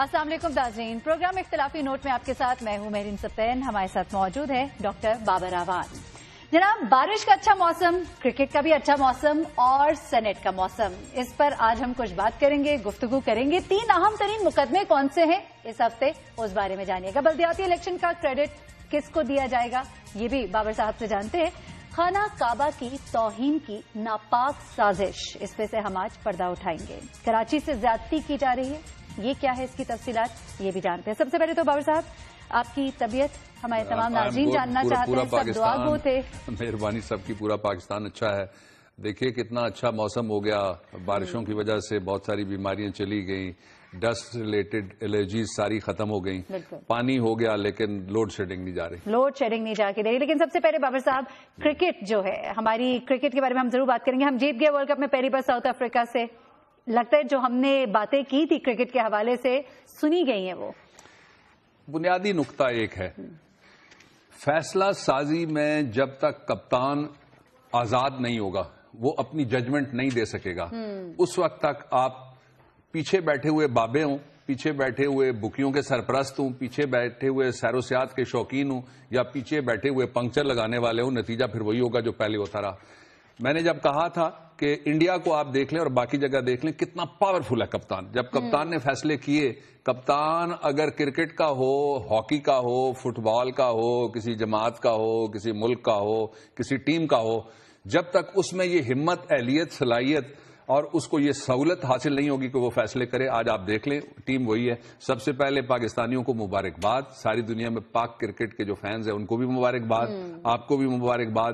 السلام علیکم ناظرین، پروگرام اختلافی نوٹ میں آپ کے ساتھ میں ہوں مہرین سپین. ہمارے ساتھ موجود ہے ڈاکٹر بابر اعوان. جناب، بارش کا اچھا موسم، کرکٹ کا بھی اچھا موسم اور سینٹ کا موسم، اس پر آج ہم کچھ بات کریں گے، گفتگو کریں گے. 3 اہم ترین مقدمے کون سے ہیں اس ہفتے، اس بارے میں جانیے گا. بلدیاتی الیکشن کا کریڈٹ کس کو دیا جائے گا، یہ بھی بابر صاحب سے جانتے ہیں. خانہ کعبہ کی توہین کی ناپاک سازش، اس پہ سے ہم آج پردہ اٹھائیں گے. کراچی سے زیادتی کی جا رہی ہے، یہ کیا ہے، اس کی تفصیلات یہ بھی جانتے ہیں. سب سے پہلے تو بابر صاحب، آپ کی طبیعت ہمارے تمام ناظرین جاننا چاہتے ہیں. سب دعا گو تھے. مہربانی سب کی. پورا پاکستان اچھا ہے. دیکھیے کتنا اچھا موسم ہو گیا. بارشوں کی وجہ سے بہت ساری بیماریاں چلی گئیں، ڈسٹ ریلیٹڈ الرجیز ساری ختم ہو گئیں. پانی ہو گیا لیکن لوڈ شیڈنگ نہیں جا رہی. لوڈ شیڈنگ نہیں جا کے رہی. لیکن سب سے پہلے بابر صاحب، کرکٹ جو ہے، ہماری کرکٹ کے بارے میں ہم ضرور بات کریں گے. ہم جیت گئے ورلڈ کپ میں پہلی بار ساؤتھ افریقہ سے. لگتا ہے جو ہم نے باتیں کی تھی کرکٹ کے حوالے سے سنی گئی ہیں. وہ بنیادی نقطہ ایک ہے، فیصلہ سازی میں جب تک کپتان آزاد نہیں ہوگا، وہ اپنی ججمنٹ نہیں دے سکے گا، اس وقت تک آپ پیچھے بیٹھے ہوئے بابے ہوں، پیچھے بیٹھے ہوئے بکیوں کے سرپرست ہوں، پیچھے بیٹھے ہوئے سیر و سیاحت کے شوقین ہوں، یا پیچھے بیٹھے ہوئے پنکچر لگانے والے ہوں، نتیجہ پھر وہی ہوگا جو پہلے ہوتا رہا. میں نے جب کہا تھا کہ انڈیا کو آپ دیکھ لیں اور باقی جگہ دیکھ لیں کتنا پاورفل ہے کپتان. جب کپتان نے فیصلے کیے، کپتان اگر کرکٹ کا ہو، ہاکی کا ہو، فٹ بال کا ہو، کسی جماعت کا ہو، کسی ملک کا ہو، کسی ٹیم کا ہو، جب تک اس میں یہ ہمت، اہلیت، صلاحیت اور اس کو یہ سہولت حاصل نہیں ہوگی کہ وہ فیصلے کرے. آج آپ دیکھ لیں ٹیم وہی ہے. سب سے پہلے پاکستانیوں کو مبارکباد. ساری دنیا میں پاک کرکٹ کے جو فینز ہیں ان کو بھی مبارکباد، آپ کو بھی مبارکباد.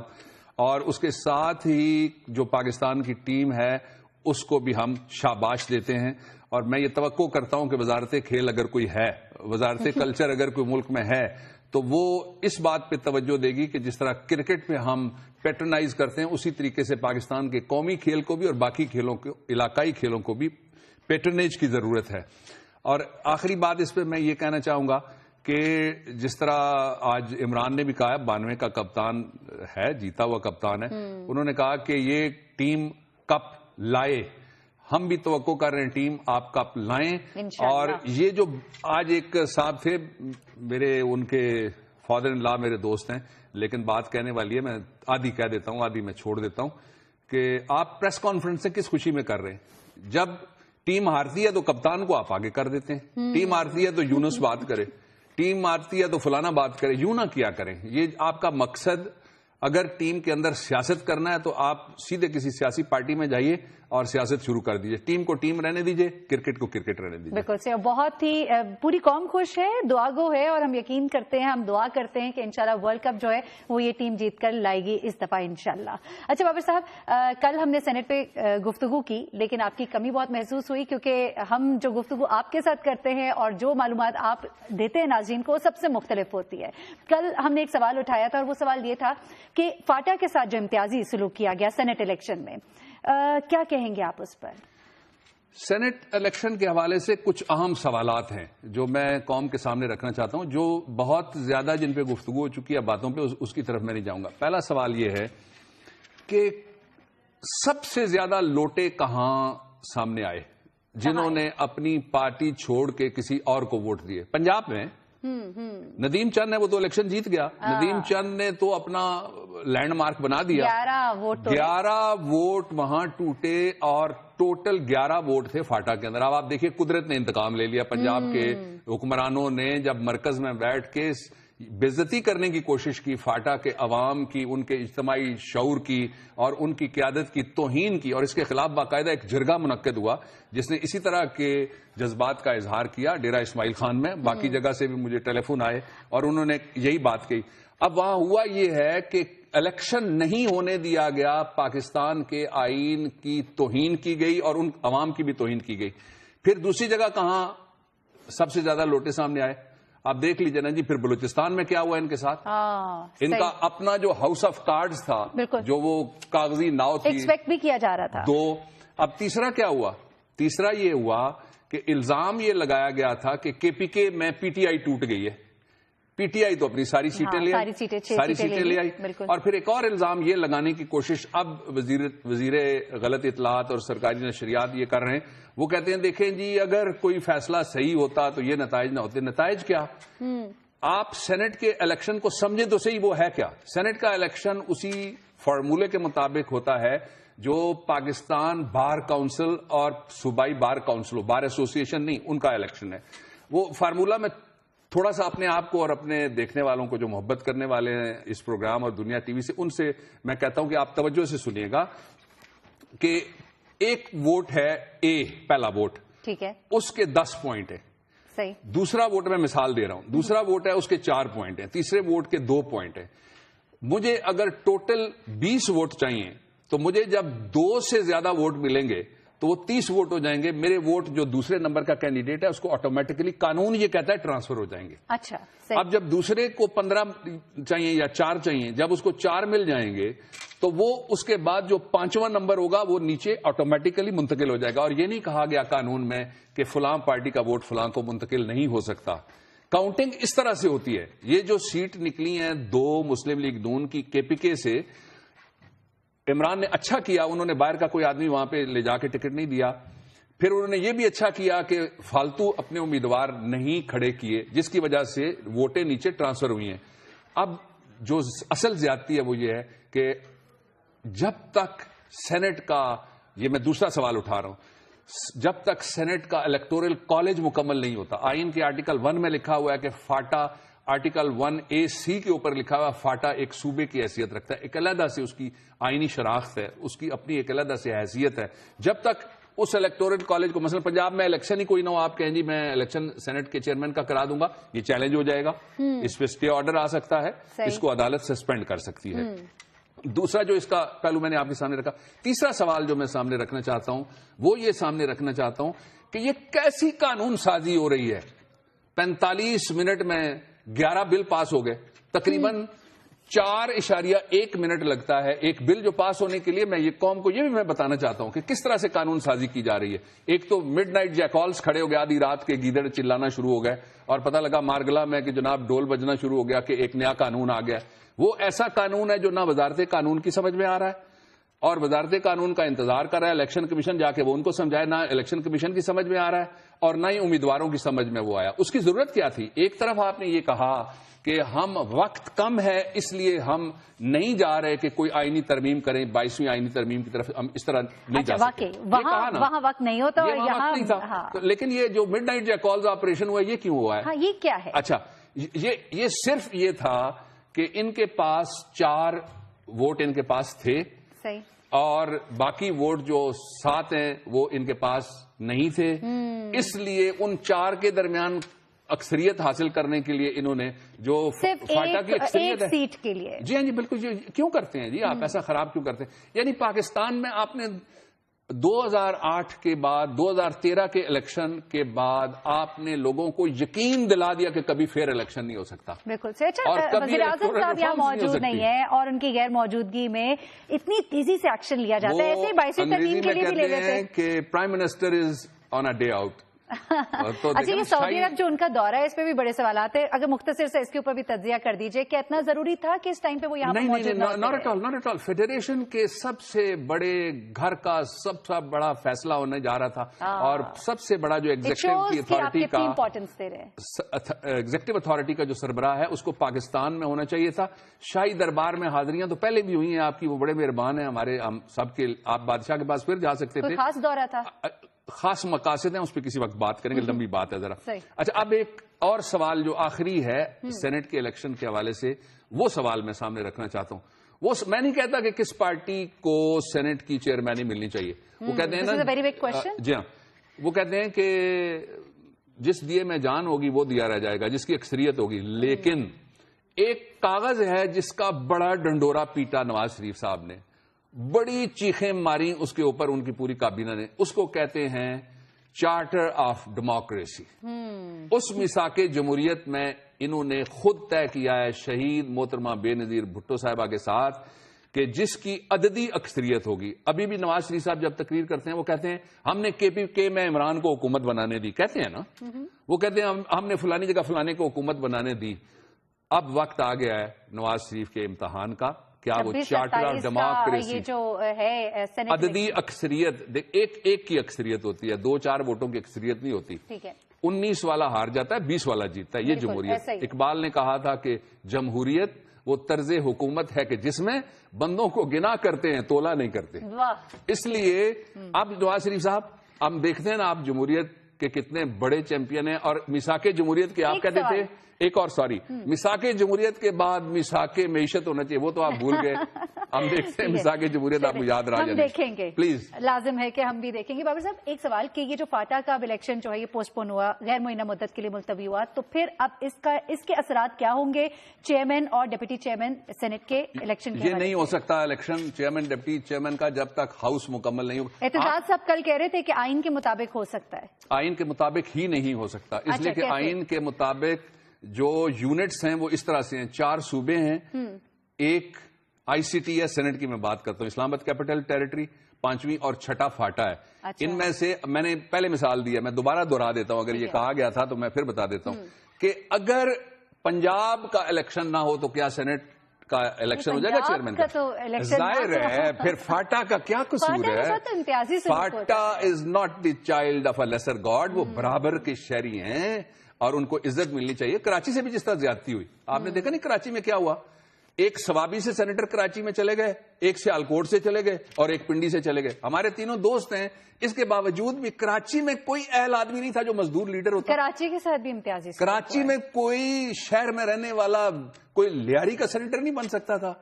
اور اس کے ساتھ ہی جو پاکستان کی ٹیم ہے اس کو بھی ہم شاباش دیتے ہیں. اور میں یہ توقع کرتا ہوں کہ وزارت کھیل اگر کوئی ہے، وزارت کلچر اگر کوئی ملک میں ہے، تو وہ اس بات پہ توجہ دے گی کہ جس طرح کرکٹ میں ہم پیٹرنائز کرتے ہیں اسی طریقے سے پاکستان کے قومی کھیل کو بھی اور باقی کھیلوں کو، علاقائی کھیلوں کو بھی پیٹرنیج کی ضرورت ہے. اور آخری بات اس پہ میں یہ کہنا چاہوں گا کہ جس طرح آج عمران نے بھی کہا، 92 کا کپتان ہے، جیتا ہوا کپتان ہے، انہوں نے کہا کہ یہ ٹیم کپ لائے. ہم بھی توقع کر رہے ہیں ٹیم آپ کپ لائیں. اور یہ جو آج ایک صاحب تھے میرے، ان کے فادر ان لا میرے دوست ہیں، لیکن بات کہنے والی ہے، میں آدھی کہہ دیتا ہوں آدھی میں چھوڑ دیتا ہوں، کہ آپ پریس کانفرنس کس خوشی میں کر رہے ہیں؟ جب ٹیم ہارتی ہے تو کپتان کو آپ آگے کر دیتے ہیں، ٹیم ہارتی ہے تو یونس بات کرے، ٹیم آتی ہے تو فلانا بات کرے. یوں نہ کیا کریں. یہ آپ کا مقصد اگر ٹیم کے اندر سیاست کرنا ہے تو آپ سیدھے کسی سیاسی پارٹی میں جائیے اور سیاست شروع کر دیجئے. ٹیم کو ٹیم رہنے دیجئے، کرکٹ کو کرکٹ رہنے دیجئے. بالکل سے بہت ہی پوری قوم خوش ہے، دعا گو ہے، اور ہم یقین کرتے ہیں، ہم دعا کرتے ہیں کہ انشاءاللہ ورلڈ کپ جو ہے وہ یہ ٹیم جیت کر لائے گی اس دفعہ انشاءاللہ. اچھا بابر صاحب، کل ہم نے سینٹ پہ گفتگو کی لیکن آپ کی کمی بہت محسوس ہوئی، کیونکہ ہم جو گفتگو آپ کے ساتھ کرتے ہیں اور جو معلومات آپ دیتے ہیں ناظرین کو سب سے مختلف ہوتی ہے. کل ہم نے ایک سوال اٹھایا تھا اور وہ سوال یہ تھا کہ فاٹا کے ساتھ جو امتیازی سلوک کیا گیا سینٹ الیکشن میں، کیا کہیں گے آپ اس پر؟ سینٹ الیکشن کے حوالے سے کچھ اہم سوالات ہیں جو میں قوم کے سامنے رکھنا چاہتا ہوں، جو بہت زیادہ جن پہ گفتگو ہو چکی ہے باتوں پہ، اس کی طرف میں نہیں جاؤں گا. پہلا سوال یہ ہے کہ سب سے زیادہ لوٹے کہاں سامنے آئے جنہوں نے اپنی پارٹی چھوڑ کے کسی اور کو ووٹ دیے؟ پنجاب میں ندیم چند ہے، وہ تو الیکشن جیت گیا. ندیم چند نے تو اپنا لینڈ مارک بنا دیا. 11 ووٹ وہاں ٹوٹے اور ٹوٹل 11 ووٹ تھے فاٹا کے اندر. اب آپ دیکھیے قدرت نے انتقام لے لیا. پنجاب کے حکمرانوں نے جب مرکز میں بیٹھ کے بےعزتی کرنے کی کوشش کی فاٹا کے عوام کی، ان کے اجتماعی شعور کی اور ان کی قیادت کی توہین کی، اور اس کے خلاف باقاعدہ ایک جرگہ منعقد ہوا جس نے اسی طرح کے جذبات کا اظہار کیا. ڈیرہ اسماعیل خان میں، باقی جگہ سے بھی مجھے ٹیلی فون آئے اور انہوں نے یہی بات کہی. اب وہاں ہوا یہ ہے کہ الیکشن نہیں ہونے دیا گیا، پاکستان کے آئین کی توہین کی گئی اور ان عوام کی بھی توہین کی گئی. پھر دوسری جگہ کہاں سب سے زیادہ لوٹے سامنے آئے؟ آپ دیکھ لیجئے نا جی. پھر بلوچستان میں کیا ہوا ان کے ساتھ؟ ان کا اپنا جو ہاؤس آف کارڈز تھا، جو وہ کاغذی ناؤ تھی، ایکسپیکٹ بھی کیا جا رہا تھا. 2. اب تیسرا کیا ہوا؟ تیسرا یہ ہوا کہ الزام یہ لگایا گیا تھا کہ کے پی کے میں پی ٹی آئی ٹوٹ گئی ہے. پی ٹی آئی تو اپنی ساری سیٹیں لے آئی، ساری سیٹیں لے آئی، اور پھر ایک اور الزام یہ لگانے کی کوشش اب وزیر غلط اطلاعات اور سرکاری نشریات یہ کر رہے ہیں، وہ کہتے ہیں دیکھیں جی اگر کوئی فیصلہ صحیح ہوتا تو یہ نتائج نہ ہوتے. نتائج کیا؟ آپ سینٹ کے الیکشن کو سمجھیں تو صحیح، وہ ہے کیا؟ سینٹ کا الیکشن اسی فارمولے کے مطابق ہوتا ہے جو پاکستان بار کاؤنسل اور صوبائی بار کاؤنسل، بار ایسوسی ایشن نہیں، ان کا الیکشن ہے. وہ فارمولہ میں تھوڑا سا اپنے آپ کو اور اپنے دیکھنے والوں کو جو محبت کرنے والے ہیں اس پروگرام اور دنیا ٹی وی سے، ان سے میں کہتا ہوں کہ آپ توجہ سے سنیے گا کہ ایک ووٹ ہے اے، پہلا ووٹ، ٹھیک ہے، اس کے 10 پوائنٹ ہے. صحیح. دوسرا ووٹ میں مثال دے رہا ہوں، دوسرا ووٹ ہے اس کے 4 پوائنٹ ہیں، تیسرے ووٹ کے 2 پوائنٹ ہیں. مجھے اگر ٹوٹل 20 ووٹ چاہیے تو مجھے جب 2 سے زیادہ ووٹ ملیں گے تو وہ 30 ووٹ ہو جائیں گے. میرے ووٹ جو دوسرے نمبر کا کینڈیڈیٹ ہے اس کو آٹومیٹکلی قانون یہ کہتا ہے ٹرانسفر ہو جائیں گے. اچھا، صحیح. اب جب دوسرے کو 15 چاہیے یا 4 چاہیے، جب اس کو 4 مل جائیں گے تو وہ اس کے بعد جو 5واں نمبر ہوگا وہ نیچے آٹومیٹکلی منتقل ہو جائے گا. اور یہ نہیں کہا گیا قانون میں کہ فلاں پارٹی کا ووٹ فلاں کو منتقل نہیں ہو سکتا. کاؤنٹنگ اس طرح سے ہوتی ہے. یہ جو سیٹ نکلی ہیں 2 مسلم لیگ نون کی کے پی کے سے، عمران نے اچھا کیا، انہوں نے باہر کا کوئی آدمی وہاں پہ لے جا کے ٹکٹ نہیں دیا. پھر انہوں نے یہ بھی اچھا کیا کہ فالتو اپنے امیدوار نہیں کھڑے کیے، جس کی وجہ سے ووٹیں نیچے ٹرانسفر ہوئی ہیں. اب جو اصل زیادتی ہے وہ یہ ہے کہ جب تک سینٹ کا، یہ میں دوسرا سوال اٹھا رہا ہوں، جب تک سینٹ کا الیکٹورل کالج مکمل نہیں ہوتا، آئین کے آرٹیکل 1 میں لکھا ہوا ہے کہ فاٹا، آرٹیکل 1A(C) کے اوپر لکھا ہوا فاٹا ایک صوبے کی حیثیت رکھتا ہے، ایک علیحدہ سے اس کی آئینی شناخت ہے، اس کی اپنی ایک علیحدہ سے حیثیت ہے. جب تک اس الیکٹورل کالج کو، مثلا پنجاب میں الیکشن ہی کوئی نہ ہو، آپ کہیں جی میں الیکشن سینٹ کے چیئرمین کا کرا دوں گا، یہ چیلنج ہو جائے گا، اس پہ اسٹے آرڈر آ سکتا ہے، اس کو عدالت سسپینڈ کر سکتی ہے. دوسرا جو اس کا پہلو میں نے آپ کے سامنے رکھا. تیسرا سوال جو میں سامنے رکھنا چاہتا ہوں وہ یہ سامنے رکھنا چاہتا ہوں کہ یہ کیسی قانون سازی ہو رہی ہے. 45 منٹ میں 11 بل پاس ہو گئے، تقریباً 4.1 منٹ لگتا ہے ایک بل جو پاس ہونے کے لیے. میں یہ قوم کو یہ بھی میں بتانا چاہتا ہوں کہ کس طرح سے قانون سازی کی جا رہی ہے. ایک تو مڈ نائٹ جیکالز کھڑے ہو گئے، آدھی رات کے گیدڑ چلانا شروع ہو گئے، اور پتہ لگا مارگلا میں کہ جناب ڈول بجنا شروع ہو گیا کہ ایک نیا قانون آ گیا. وہ ایسا قانون ہے جو نہ وزارت قانون کی سمجھ میں آ رہا ہے اور وزارت قانون کا انتظار کر رہا ہے الیکشن کمیشن جا کے وہ ان کو سمجھائے، نہ الیکشن کمیشن کی سمجھ میں آ رہا ہے اور نہ ہی امیدواروں کی سمجھ میں وہ آیا. اس کی ضرورت کیا تھی؟ ایک طرف آپ نے یہ کہا کہ ہم وقت کم ہے اس لیے ہم نہیں جا رہے کہ کوئی آئینی ترمیم کریں، 22ویں آئینی ترمیم کی طرف ہم اس طرح نہیں جا سکتے. وہاں وقت نہیں ہوتا، لیکن یہ جو مڈ نائٹ جیکالز آپریشن ہوا ہے یہ کیوں ہوا ہے؟ یہ کیا ہے؟ اچھا، یہ صرف یہ تھا کہ ان کے پاس 4 ووٹ ان کے پاس تھے، صحیح، اور باقی ووٹ جو 7 ہیں وہ ان کے پاس نہیں تھے. اس لیے ان 4 کے درمیان اکثریت حاصل کرنے کے لیے انہوں نے جو فاٹا کی اکثریت ہے، سیٹ کے لیے، جی ہاں جی بالکل جی. کیوں کرتے ہیں جی آپ ایسا خراب کیوں کرتے ہیں؟ یعنی پاکستان میں آپ نے 2008 کے بعد 2013 کے الیکشن کے بعد آپ نے لوگوں کو یقین دلا دیا کہ کبھی پھر الیکشن نہیں ہو سکتا. بالکل. وزیر اعظم صاحب یہاں موجود نہیں ہے اور ان کی غیر موجودگی میں اتنی تیزی سے ایکشن لیا جاتا ہے. ایسے 22ویں ترمیم کے لیے بھی لے لیتے ہیں کہ prime minister is on a day out. اچھا، یہ سعودی عرب جو ان کا دورہ ہے اس پہ بھی بڑے سوالات ہیں. اگر مختصر سے اس کے اوپر بھی تجزیہ کر دیجئے کہ اتنا ضروری تھا کہ اس ٹائم پہ وہ یہاں پر موجود نہ ہوتے؟ Not at all. فیڈریشن کے سب سے بڑے گھر کا سب سے بڑا فیصلہ ہونے جا رہا تھا اور سب سے بڑا جو ایگزیکٹو اتھارٹی کا جو سربراہ ہے اس کو پاکستان میں ہونا چاہیے تھا. شاہی دربار میں حاضریاں تو پہلے بھی ہوئی ہیں آپ کی، وہ بڑے مہربان ہیں ہمارے، ہم سب کے. آپ بادشاہ کے پاس پھر جا سکتے تھے. خاص دورہ تھا، خاص مقاصد ہیں، اس پہ کسی وقت بات کریں گے، لمبی بات ہے ذرا. اچھا، اب ایک اور سوال جو آخری ہے سینٹ کے الیکشن کے حوالے سے، وہ سوال میں سامنے رکھنا چاہتا ہوں. وہ میں نہیں کہتا کہ کس پارٹی کو سینٹ کی چیئرمینی ملنی چاہیے. وہ کہتے ہیں نا، جی ہاں، وہ کہتے ہیں کہ جس دیے میں جان ہوگی وہ دیا رہ جائے گا، جس کی اکثریت ہوگی. لیکن ایک کاغذ ہے جس کا بڑا ڈنڈورا پیٹا نواز شریف صاحب نے، بڑی چیخیں ماری اس کے اوپر ان کی پوری کابینہ نے. اس کو کہتے ہیں چارٹر آف ڈیموکریسی. اس میثاق جمہوریت میں انہوں نے خود طے کیا ہے شہید محترمہ بے نظیر بھٹو صاحبہ کے ساتھ کہ جس کی عددی اکثریت ہوگی. ابھی بھی نواز شریف صاحب جب تقریر کرتے ہیں وہ کہتے ہیں ہم نے کے پی کے میں عمران کو حکومت بنانے دی. کہتے ہیں نا، وہ کہتے ہیں ہم نے فلانی جگہ فلانے کو حکومت بنانے دی. اب وقت آ گیا ہے نواز شریف کے امتحان کا. کیا وہ چارٹر آف ڈیموکریسی جو ہے عددی اکثریت, ایک کی اکثریت ہوتی ہے, 2-4 ووٹوں کی اکثریت نہیں ہوتی. ٹھیک ہے, 19 والا ہار جاتا ہے, 20 والا جیتتا ہے. یہ جمہوریت. اقبال نے کہا تھا کہ جمہوریت وہ طرز حکومت ہے کہ جس میں بندوں کو گنا کرتے ہیں, تولا نہیں کرتے. اس لیے اب نواز شریف صاحب, ہم دیکھتے ہیں نا آپ جمہوریت کے کتنے بڑے چیمپئن ہیں, اور میثاق جمہوریت کے آپ کہتے تھے ایک اور میثاق جمہوریت کے بعد میثاق معیشت ہونا چاہیے, وہ تو آپ بھول گئے. ہم دیکھتے ہیں میثاق جمہوریت آپ کو یاد رہا جائے. ہم دیکھیں گے, پلیز, لازم ہے کہ ہم بھی دیکھیں گے. بابر صاحب ایک سوال کہ یہ جو فاٹا کا الیکشن جو ہے یہ پوسٹ پون ہوا, غیر معینہ مدت کے لیے ملتوی ہوا, تو پھر اب اس کے اثرات کیا ہوں گے چیئرمین اور ڈپٹی چیئرمین سینٹ کے الیکشن کے؟ یہ نہیں ہو سکتا الیکشن چیئرمین ڈپٹی چیئرمین کا جب تک ہاؤس مکمل نہیں ہوگا. اعتزاز صاحب کل کہہ رہے تھے کہ آئین کے مطابق ہو سکتا ہے. آئین کے مطابق ہی نہیں ہو سکتا, اس لیے کہ آئین کے مطابق جو یونٹس ہیں وہ اس طرح سے ہیں. 4 صوبے ہیں, ایک آئی سی ٹی ہے, سینٹ کی میں بات کرتا ہوں, اسلام آباد کیپٹل ٹیریٹری, 5ویں اور 6ٹھا فاٹا ہے. ان میں سے میں نے پہلے مثال دی ہے, میں دوبارہ دہرا دیتا ہوں, اگر یہ کہا گیا تھا تو میں پھر بتا دیتا ہوں کہ اگر پنجاب کا الیکشن نہ ہو تو کیا سینٹ کا الیکشن ہو جائے گا چیئرمین کا؟ ظاہر ہے. پھر فاٹا کا کیا قصور ہے؟ FATA is not the child of a lesser God, وہ برابر کے شہری ہیں اور ان کو عزت ملنی چاہیے. کراچی سے بھی جس طرح زیادتی ہوئی, آپ نے دیکھا نہیں کراچی میں کیا ہوا, ایک سوابی سے سینیٹر کراچی میں چلے گئے, ایک سے سیالکوٹ سے چلے گئے اور ایک پنڈی سے چلے گئے. ہمارے تینوں دوست ہیں, اس کے باوجود بھی کراچی میں کوئی اہل آدمی نہیں تھا جو مزدور لیڈر ہوتا. کراچی کے ساتھ بھی امتیازی, کراچی میں کوئی شہر میں رہنے والا کوئی لیاری کا سینیٹر نہیں بن سکتا تھا,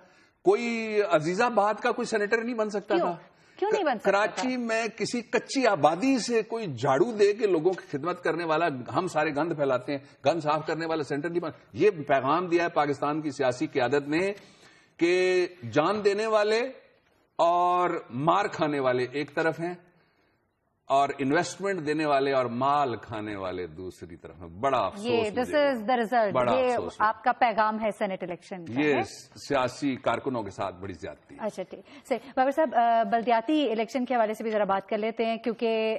کوئی عزیز آباد کا کوئی سینیٹر نہیں بن سکتا تھا. کیوں نہیں بن سکتا؟ کراچی میں کسی کچی آبادی سے کوئی جھاڑو دے کے لوگوں کی خدمت کرنے والا, ہم سارے گند پھیلاتے ہیں, گند صاف کرنے والا سینٹر نہیں بن. یہ پیغام دیا ہے پاکستان کی سیاسی قیادت نے کہ جان دینے والے اور مار کھانے والے ایک طرف ہیں اور انویسٹمنٹ دینے والے اور مال کھانے والے دوسری طرف ہیں. بڑا افسوس, یہ دس از دا ریزلٹ, یہ آپ کا پیغام ہے سینٹ الیکشن کا. یہ سیاسی کارکنوں کے ساتھ بڑی زیادتی. اچھا ٹھیک. بابر صاحب بلدیاتی الیکشن کے حوالے سے بھی ذرا بات کر لیتے ہیں, کیونکہ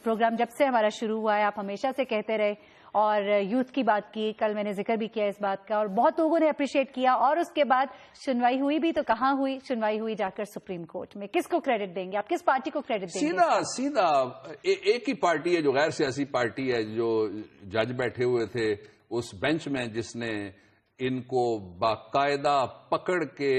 پروگرام جب سے ہمارا شروع ہوا ہے آپ ہمیشہ سے کہتے رہے اور یوتھ کی بات کی, کل میں نے ذکر بھی کیا اس بات کا اور بہت لوگوں نے اپریشیٹ کیا, اور اس کے بعد سنوائی ہوئی بھی, تو کہاں ہوئی سنوائی؟ ہوئی جا کر سپریم کورٹ میں. کس کو کریڈٹ دیں گے آپ, کس پارٹی کو کریڈٹ دیں گے؟ سیدھا ایک ہی پارٹی ہے جو غیر سیاسی پارٹی ہے, جو جج بیٹھے ہوئے تھے اس بینچ میں, جس نے ان کو باقاعدہ پکڑ کے,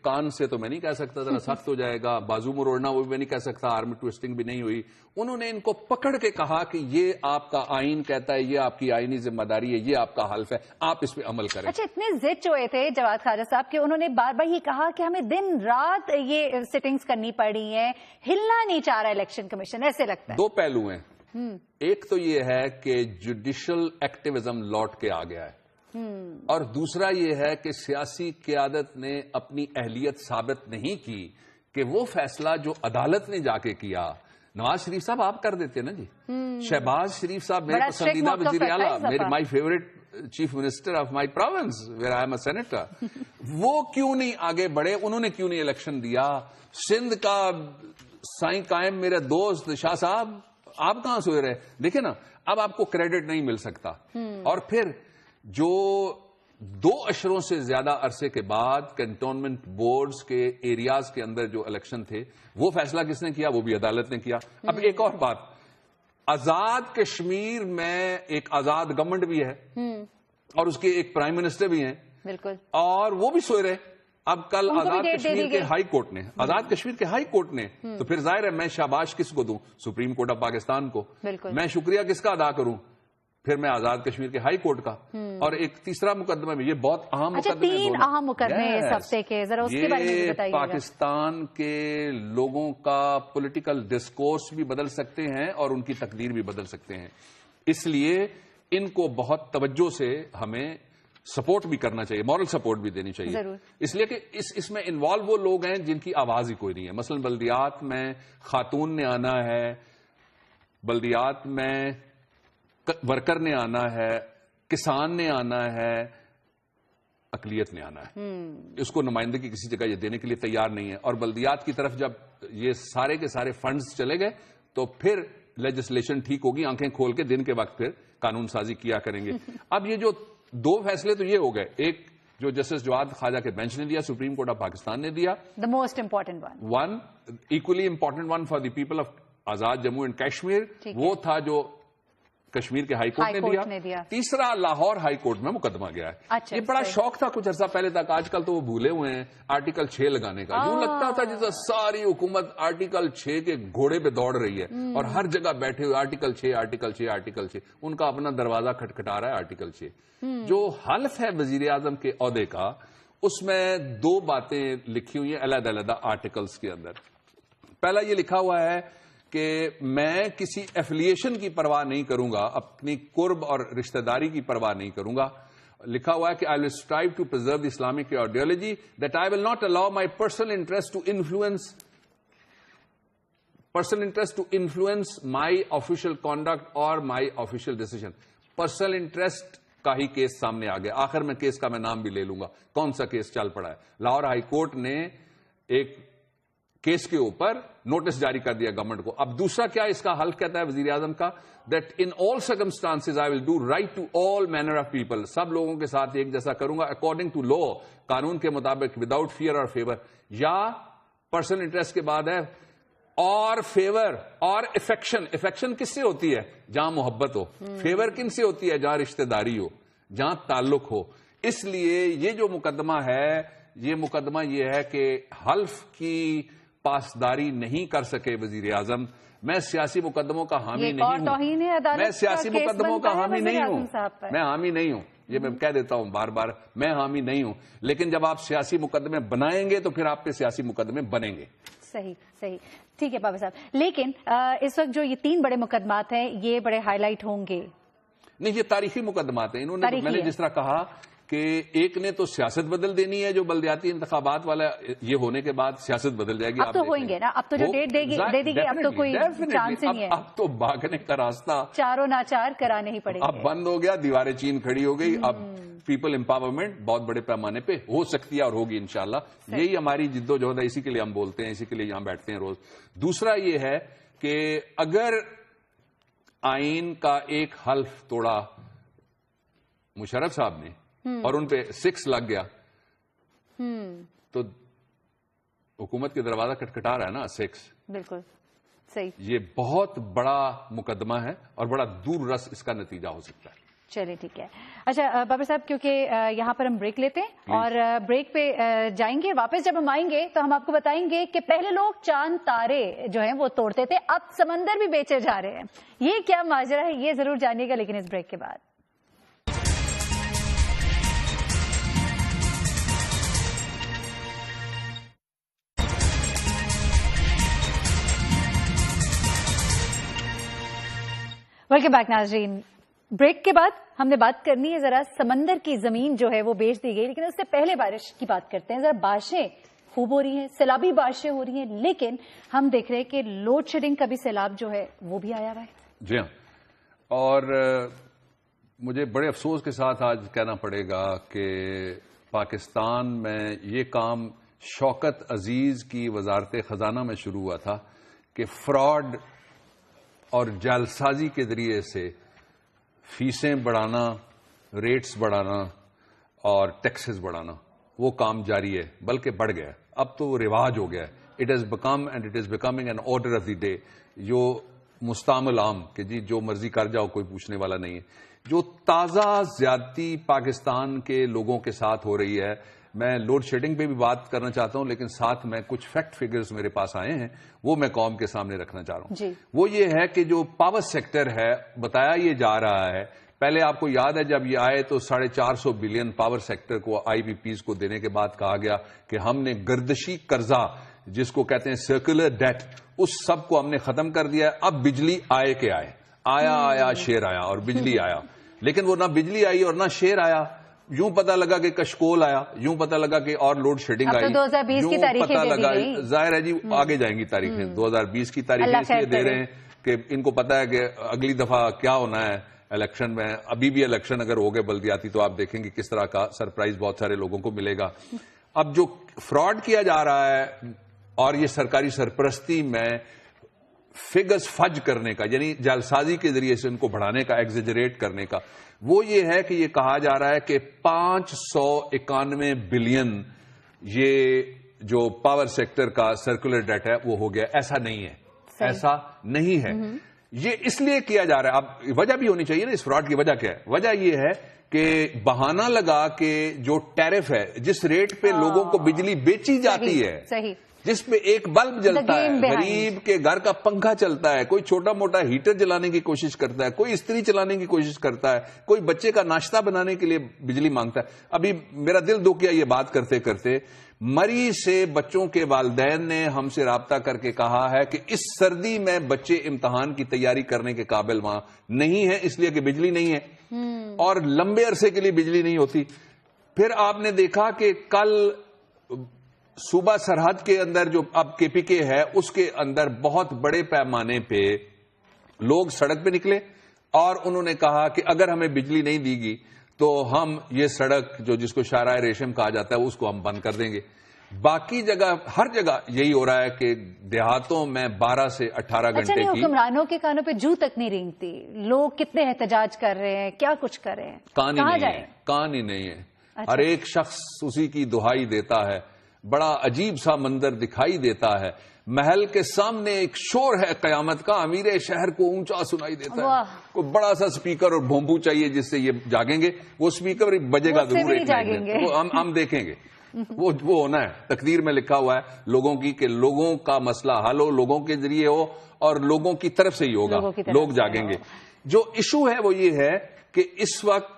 کان سے تو میں نہیں کہہ سکتا ذرا سخت ہو جائے گا, بازو مروڑنا وہ بھی میں نہیں کہہ سکتا, آرم ٹویسٹنگ بھی نہیں ہوئی, انہوں نے ان کو پکڑ کے کہا کہ یہ آپ کا آئین کہتا ہے, یہ آپ کی آئینی ذمہ داری ہے, یہ آپ کا حلف ہے, آپ اس پہ عمل کریں. اچھا, اتنے ضد چوئے تھے جواد خواجہ صاحب کہ انہوں نے بار بار یہ کہا کہ ہمیں دن رات یہ سٹنگز کرنی پڑی ہیں, ہلنا نہیں چاہ رہا الیکشن کمیشن, ایسے لگتا ہے. 2 پہلو ہیں. ایک تو یہ ہے کہ جوڈیشل ایکٹیویزم لوٹ کے آ گیا ہے, اور دوسرا یہ ہے کہ سیاسی قیادت نے اپنی اہلیت ثابت نہیں کی کہ وہ فیصلہ جو عدالت نے جا کے کیا, نواز شریف صاحب آپ کر دیتے نا جی, شہباز شریف صاحب میرے پسندیدہ وزیر اعلیٰ, my favourite chief minister of my province where I am a senator, وہ کیوں نہیں آگے بڑھے, انہوں نے کیوں نہیں الیکشن دیا؟ سندھ کا سائیں قائم میرے دوست شاہ صاحب, آپ کہاں سوئے رہے؟ دیکھیں نا, اب آپ کو کریڈٹ نہیں مل سکتا. اور پھر جو 2 اشروں سے زیادہ عرصے کے بعد کنٹونمنٹ بورڈز کے ایریاز کے اندر جو الیکشن تھے, وہ فیصلہ کس نے کیا؟ وہ بھی عدالت نے کیا. اب ایک اور بات, آزاد کشمیر میں ایک آزاد گورنمنٹ بھی ہے اور اس کے ایک پرائم منسٹر بھی ہیں, بالکل, اور وہ بھی سوئے رہے. اب کل آزاد کشمیر کے ہائی کورٹ نے, آزاد کشمیر کے ہائی کورٹ نے, تو پھر ظاہر ہے میں شاباش کس کو دوں؟ سپریم کورٹ آف پاکستان کو. میں شکریہ کس کا ادا کروں؟ پھر میں آزاد کشمیر کے ہائی کورٹ کا. اور ایک تیسرا مقدمہ میں, یہ بہت اہم مقدمے, 3 اہم مقدمے اس ہفتے کے, ذرا اس کے بارے میں بتائیے. پاکستان کے لوگوں کا پولیٹیکل ڈسکورس بھی بدل سکتے ہیں اور ان کی تقدیر بھی بدل سکتے ہیں, اس لیے ان کو بہت توجہ سے ہمیں سپورٹ بھی کرنا چاہیے, مورل سپورٹ بھی دینی چاہیے. اس لیے کہ اس میں انوالو وہ لوگ ہیں جن کی آواز ہی کوئی نہیں ہے. مثلا بلدیات میں خاتون نے آنا ہے, بلدیات میں ورکر نے آنا ہے, کسان نے آنا ہے, اقلیت نے آنا ہے. اس کو نمائندگی کسی جگہ یہ دینے کے لیے تیار نہیں ہے. اور بلدیات کی طرف جب یہ سارے کے سارے فنڈز چلے گئے تو پھر لیجسلیشن ٹھیک ہوگی, آنکھیں کھول کے دن کے وقت پھر قانون سازی کیا کریں گے. اب یہ جو دو فیصلے تو یہ ہو گئے، ایک جو جسٹس جواد خواجہ کے بینچ نے دیا، سپریم کورٹ آف پاکستان نے دیا، the most important one equally important one for the people of Azad Jammu and Kashmir, وہ تھا جو کشمیر کے ہائی کورٹ نے دیا۔ تیسرا لاہور ہائی کورٹ میں مقدمہ گیا ہے۔ یہ بڑا شوق تھا کچھ عرصہ پہلے تک، آج کل تو وہ بھولے ہوئے ہیں آرٹیکل 6 لگانے کا۔ یوں لگتا تھا جیسے ساری حکومت آرٹیکل 6 کے گھوڑے پہ دوڑ رہی ہے اور ہر جگہ بیٹھے ہوئے آرٹیکل 6 آرٹیکل 6 آرٹیکل 6، ان کا اپنا دروازہ کھٹکھٹا رہا ہے آرٹیکل 6۔ جو حلف ہے وزیر اعظم کے عہدے کا، اس میں دو باتیں لکھی ہوئی ہیں علیحدہ علیحدہ آرٹیکلز کے اندر۔ پہلا یہ لکھا ہوا ہے کہ میں کسی ایفیلیشن کی پرواہ نہیں کروں گا، اپنی قرب اور رشتہ داری کی پرواہ نہیں کروں گا۔ لکھا ہوا ہے کہ I will strive to preserve the Islamic ideology that I will not allow my personal interest to influence my official conduct اور my official decision. Personal interest کا ہی کیس سامنے آ گیا، آخر میں کیس کا میں نام بھی لے لوں گا، کون سا کیس چل پڑا ہے۔ لاہور ہائی کورٹ نے ایک کیس کے اوپر نوٹس جاری کر دیا گورنمنٹ کو۔ اب دوسرا کیا اس کا حل کہتا ہے وزیر اعظم کا، that in all circumstances I will do right to all manner of people, سب لوگوں کے ساتھ ایک جیسا کروں گا اکارڈنگ ٹو لا، قانون کے مطابق، وداؤٹ فیئر اور فیور۔ یا پرسنل انٹرسٹ کے بعد ہے اور فیور اور افیکشن۔ افیکشن کس سے ہوتی ہے؟ جہاں محبت ہو۔ فیور کن سے ہوتی ہے؟ جہاں رشتہ داری ہو، جہاں تعلق ہو۔ اس لیے یہ جو مقدمہ ہے، یہ مقدمہ یہ ہے کہ حلف کی پاسداری نہیں کر سکے وزیر اعظم۔ میں سیاسی مقدموں کا حامی نہیں ہوں، میں سیاسی مقدموں کا حامی نہیں ہوں، میں حامی نہیں ہوں، یہ میں کہہ دیتا ہوں بار بار، میں حامی نہیں ہوں۔ لیکن جب آپ سیاسی مقدمے بنائیں گے تو پھر آپ پہ سیاسی مقدمے بنیں گے۔ صحیح صحیح، ٹھیک ہے بابا صاحب، لیکن اس وقت جو یہ 3 بڑے مقدمات ہیں یہ بڑے ہائی لائٹ ہوں گے؟ نہیں، یہ تاریخی مقدمات ہیں۔ انہوں نے، میں نے جس طرح کہا کہ ایک نے تو سیاست بدل دینی ہے، جو بلدیاتی انتخابات والا یہ ہونے کے بعد سیاست بدل جائے گی۔ اب تو ہوئیں گے نا، اب تو جو ڈیٹ دے دی گئی، اب تو کوئی چانس ہی نہیں ہے۔ اب تو بھاگنے کا راستہ چاروں ناچار کرانے ہی پڑے گا۔ اب بند ہو گیا، دیواریں چین کھڑی ہو گئی۔ اب پیپل امپاورمنٹ بہت بڑے پیمانے پہ ہو سکتی ہے اور ہوگی انشاءاللہ۔ یہی ہماری جد و جہد ہے، اسی کے لیے ہم بولتے ہیں، اسی کے لیے یہاں بیٹھتے ہیں روز۔ دوسرا یہ ہے کہ اگر آئین کا ایک حلف توڑا مشرف صاحب نے اور ان پہ 6 لگ گیا تو حکومت کے دروازہ کٹکھٹا رہا ہے نا 6۔ بالکل صحیح، یہ بہت بڑا مقدمہ ہے اور بڑا دور رس اس کا نتیجہ ہو سکتا ہے۔ چلے ٹھیک ہے۔ اچھا بابر صاحب، کیونکہ یہاں پر ہم بریک لیتے ہیں اور بریک پہ جائیں گے، واپس جب ہم آئیں گے تو ہم آپ کو بتائیں گے کہ پہلے لوگ چاند تارے جو ہیں وہ توڑتے تھے، اب سمندر بھی بیچے جا رہے ہیں۔ یہ کیا ماجرا ہے، یہ ضرور جانیے گا، لیکن اس بریک کے بعد۔ ویلکم بیک ناظرین، بریک کے بعد ہم نے بات کرنی ہے ذرا سمندر کی زمین جو ہے وہ بیچ دی گئی، لیکن اس سے پہلے بارش کی بات کرتے ہیں۔ ذرا بارشیں خوب ہو رہی ہیں، سیلابی بارشیں ہو رہی ہیں، لیکن ہم دیکھ رہے ہیں کہ لوڈ شیڈنگ کا بھی سیلاب جو ہے وہ بھی آیا ہوا ہے۔ جی ہاں، اور مجھے بڑے افسوس کے ساتھ آج کہنا پڑے گا کہ پاکستان میں یہ کام شوکت عزیز کی وزارت خزانہ میں شروع ہوا تھا کہ فراڈ اور جعلسازی کے ذریعے سے فیسیں بڑھانا، ریٹس بڑھانا اور ٹیکسز بڑھانا، وہ کام جاری ہے، بلکہ بڑھ گیا ہے۔ اب تو وہ رواج ہو گیا ہے۔ It has become and it is becoming an order of the day, جو مستعمل عام کہ جی جو مرضی کر جاؤ، کوئی پوچھنے والا نہیں ہے۔ جو تازہ زیادتی پاکستان کے لوگوں کے ساتھ ہو رہی ہے، میں لوڈ شیڈنگ پہ بھی بات کرنا چاہتا ہوں، لیکن ساتھ میں کچھ فیکٹ فگرز میرے پاس آئے ہیں، وہ میں قوم کے سامنے رکھنا چاہ رہا ہوں۔ وہ یہ ہے کہ جو پاور سیکٹر ہے، بتایا یہ جا رہا ہے، پہلے آپ کو یاد ہے جب یہ آئے تو 450 بلین پاور سیکٹر کو آئی بی پیز کو دینے کے بعد کہا گیا کہ ہم نے گردشی قرضہ جس کو کہتے ہیں سرکولر ڈیٹ، اس سب کو ہم نے ختم کر دیا ہے۔ اب بجلی آئے کہ آیا شیر آیا اور بجلی آیا، لیکن وہ نہ بجلی آئی اور نہ شیر آیا۔ یوں پتہ لگا کہ کشکول آیا، یوں پتہ لگا کہ اور لوڈ شیڈنگ آئی، 2020 کی تاریخیں دے دی گئی۔ ظاہر ہے جی آگے جائیں گی تاریخیں، 2020 کی تاریخیں اس لیے دے رہے ہیں کہ ان کو پتا ہے کہ اگلی دفعہ کیا ہونا ہے الیکشن میں۔ ابھی بھی الیکشن اگر ہوگئے بلدیاتی تو آپ دیکھیں گے کس طرح کا سرپرائز بہت سارے لوگوں کو ملے گا۔ اب جو فراڈ کیا جا رہا ہے اور یہ سرکاری سرپرستی میں فگرز فج کرنے کا، یعنی جعلسازی کے ذریعے سے ان کو بڑھانے کا، ایگزیجریٹ کرنے کا، وہ یہ ہے کہ یہ کہا جا رہا ہے کہ 591 بلین یہ جو پاور سیکٹر کا سرکولر ڈیٹ ہے وہ ہو گیا. ایسا نہیں ہے، ایسا نہیں ہے. یہ اس لیے کیا جا رہا ہے. اب وجہ بھی ہونی چاہیے نا اس فراڈ کی. وجہ کیا ہے؟ وجہ یہ ہے کہ بہانہ لگا کہ جو ٹیرف ہے، جس ریٹ پہ لوگوں کو بجلی بیچی جاتی ہے، جس پہ ایک بلب جلتا ہے، غریب کے گھر کا پنکھا چلتا ہے، کوئی چھوٹا موٹا ہیٹر جلانے کی کوشش کرتا ہے، کوئی استری چلانے کی کوشش کرتا ہے، کوئی بچے کا ناشتہ بنانے کے لیے بجلی مانگتا ہے. ابھی میرا دل دکھ گیا یہ بات کرتے کرتے. مری سے بچوں کے والدین نے ہم سے رابطہ کر کے کہا ہے کہ اس سردی میں بچے امتحان کی تیاری کرنے کے قابل وہاں نہیں ہیں، اس لیے کہ بجلی نہیں ہے اور لمبے عرصے کے لیے بجلی نہیں ہوتی. پھر آپ نے دیکھا کہ کل صوبہ سرحد کے اندر جو اب کے پی کے ہے، اس کے اندر بہت بڑے پیمانے پہ لوگ سڑک پہ نکلے اور انہوں نے کہا کہ اگر ہمیں بجلی نہیں دی گی تو ہم یہ سڑک جو جس کو شاہراہ ریشم کہا جاتا ہے اس کو ہم بند کر دیں گے. باقی جگہ ہر جگہ یہی ہو رہا ہے کہ دیہاتوں میں 12 سے 18 گھنٹے کی. حکمرانوں کے کانوں پہ جو تک نہیں رینگتی. لوگ کتنے احتجاج کر رہے ہیں، کیا کچھ کر رہے ہیں، کان ہی نہیں ہے. ہر ایک شخص اسی کی دہائی دیتا ہے. بڑا عجیب سا منظر دکھائی دیتا ہے. محل کے سامنے ایک شور ہے قیامت کا، امیر شہر کو اونچا سنائی دیتا ہے. کوئی بڑا سا سپیکر اور بھونبو چاہیے جس سے یہ جاگیں گے. وہ سپیکر بجے گا ضرور ایک نائٹ. وہ ہم دیکھیں گے. وہ ہونا ہے. تقدیر میں لکھا ہوا ہے لوگوں کی کہ لوگوں کا مسئلہ حل ہو، لوگوں کے ذریعے ہو اور لوگوں کی طرف سے ہی ہوگا. لوگ جاگیں گے. جو ایشو ہے وہ یہ ہے کہ اس وقت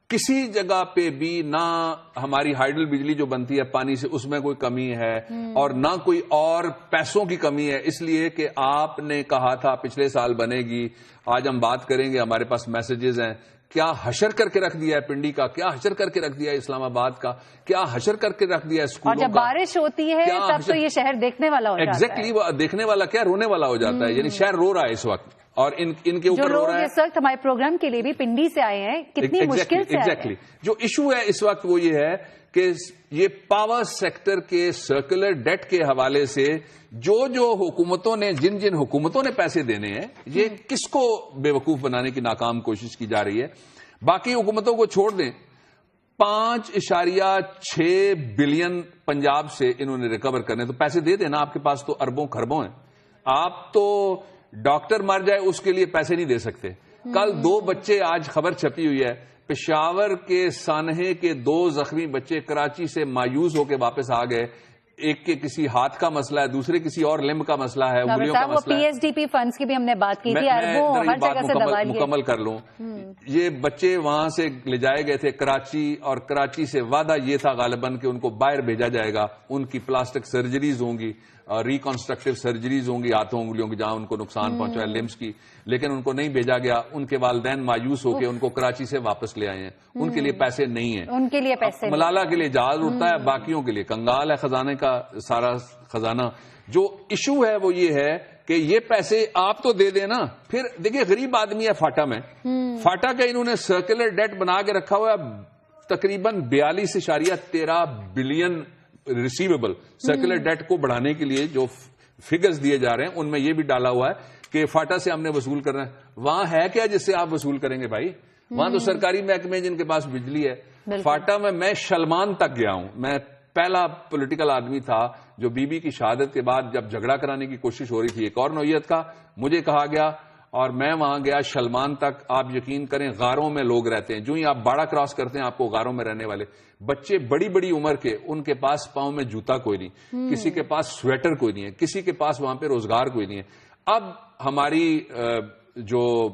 کسی جگہ پہ بھی نہ ہماری ہائیڈل بجلی جو بنتی ہے پانی سے اس میں کوئی کمی ہے اور نہ کوئی اور پیسوں کی کمی ہے. اس لیے کہ آپ نے کہا تھا پچھلے سال بنے گی. آج ہم بات کریں گے. ہمارے پاس میسجز ہیں. کیا حشر کر کے رکھ دیا ہے پنڈی کا، کیا حشر کر کے رکھ دیا ہے اسلام آباد کا، کیا حشر کر کے رکھ دیا ہے اسکولوں کا. اور جب بارش ہوتی ہے تب تو یہ شہر دیکھنے والا ہو جاتا ہے. ایگزیکٹلی. وہ دیکھنے والا کیا، رونے والا ہو جاتا ہے. یعنی شہر رو رہا ہے اس وقت. اور ان کے اوپر رو رہا ہے. اس وقت ہمارے پروگرام کے لیے بھی پنڈی سے آئے ہیں، کتنی مشکل سے آئے ہیں. جو ایشو ہے اس وقت وہ یہ ہے کہ یہ پاور سیکٹر کے سرکولر ڈیٹ کے حوالے سے جو حکومتوں نے جن حکومتوں نے پیسے دینے ہیں، یہ کس کو بے وقوف بنانے کی ناکام کوشش کی جا رہی ہے. باقی حکومتوں کو چھوڑ دیں. 5.6 بلین پنجاب سے انہوں نے ریکور کرنے. تو پیسے دے دینا. آپ کے پاس تو اربوں خربوں ہیں. آپ تو ڈاکٹر مر جائے اس کے لیے پیسے نہیں دے سکتے. کل 2 بچے، آج خبر چھپی ہوئی ہے، پشاور کے سانحے کے 2 زخمی بچے کراچی سے مایوس ہو کے واپس آ گئے. ایک کے کسی ہاتھ کا مسئلہ ہے، دوسرے کسی اور لمب کا مسئلہ ہے، انگلیوں کا مسئلہ ہے. P S D P funds کی بھی ہم نے بات کی تھی. ہر جگہ سے مکمل کر لوں. یہ بچے وہاں سے لے جائے گئے تھے کراچی، اور کراچی سے وعدہ یہ تھا غالباً کہ ان کو باہر بھیجا جائے گا. ان کی پلاسٹک سرجریز ہوں گی، ریکنسٹرکٹیو سرجریز ہوں گی ہاتھوں انگلیوں کی جہاں ان کو نقصان پہنچا ہے، لمبس کی. لیکن ان کو نہیں بھیجا گیا. ان کے والدین مایوس ہو کے ان کو کراچی سے واپس لے آئے ہیں. ان کے لیے پیسے نہیں ہیں. ان کے لیے پیسے ملالہ کے لیے جہاز اڑتا ہے، باقیوں کے لیے کنگال ہے خزانے کا سارا خزانہ. جو ایشو ہے وہ یہ ہے کہ یہ پیسے آپ تو دے دینا. پھر دیکھیے غریب آدمی ہے فاٹا میں. فاٹا کا انہوں نے سرکولر ڈیٹ بنا کے رکھا ہوا ہے تقریباً 42.13 بلین ریسیویبل. سرکولر ڈیٹ کو بڑھانے کے لیے جو فگرز دیے جا رہے ہیں ان میں یہ بھی ڈالا ہوا ہے کہ فاٹا سے ہم نے وصول کرنا ہے. وہاں ہے کیا جس سے آپ وصول کریں گے بھائی؟ وہاں تو سرکاری محکمے جن کے پاس بجلی ہے. فاٹا میں شلمان تک گیا ہوں. میں پہلا پولیٹیکل آدمی تھا جو بی بی کی شہادت کے بعد جب جھگڑا کرانے کی کوشش ہو رہی تھی ایک اور نوعیت کا، مجھے کہا گیا اور میں وہاں گیا شلمان تک. آپ یقین کریں غاروں میں لوگ رہتے ہیں. جو ہی آپ باڑا کراس کرتے ہیں آپ کو غاروں میں رہنے والے بچے بڑی بڑی عمر کے، ان کے پاس پاؤں میں جوتا کوئی نہیں، کسی کے پاس سویٹر کوئی نہیں ہے، کسی کے پاس وہاں پہ روزگار کوئی نہیں ہے. اب ہماری جو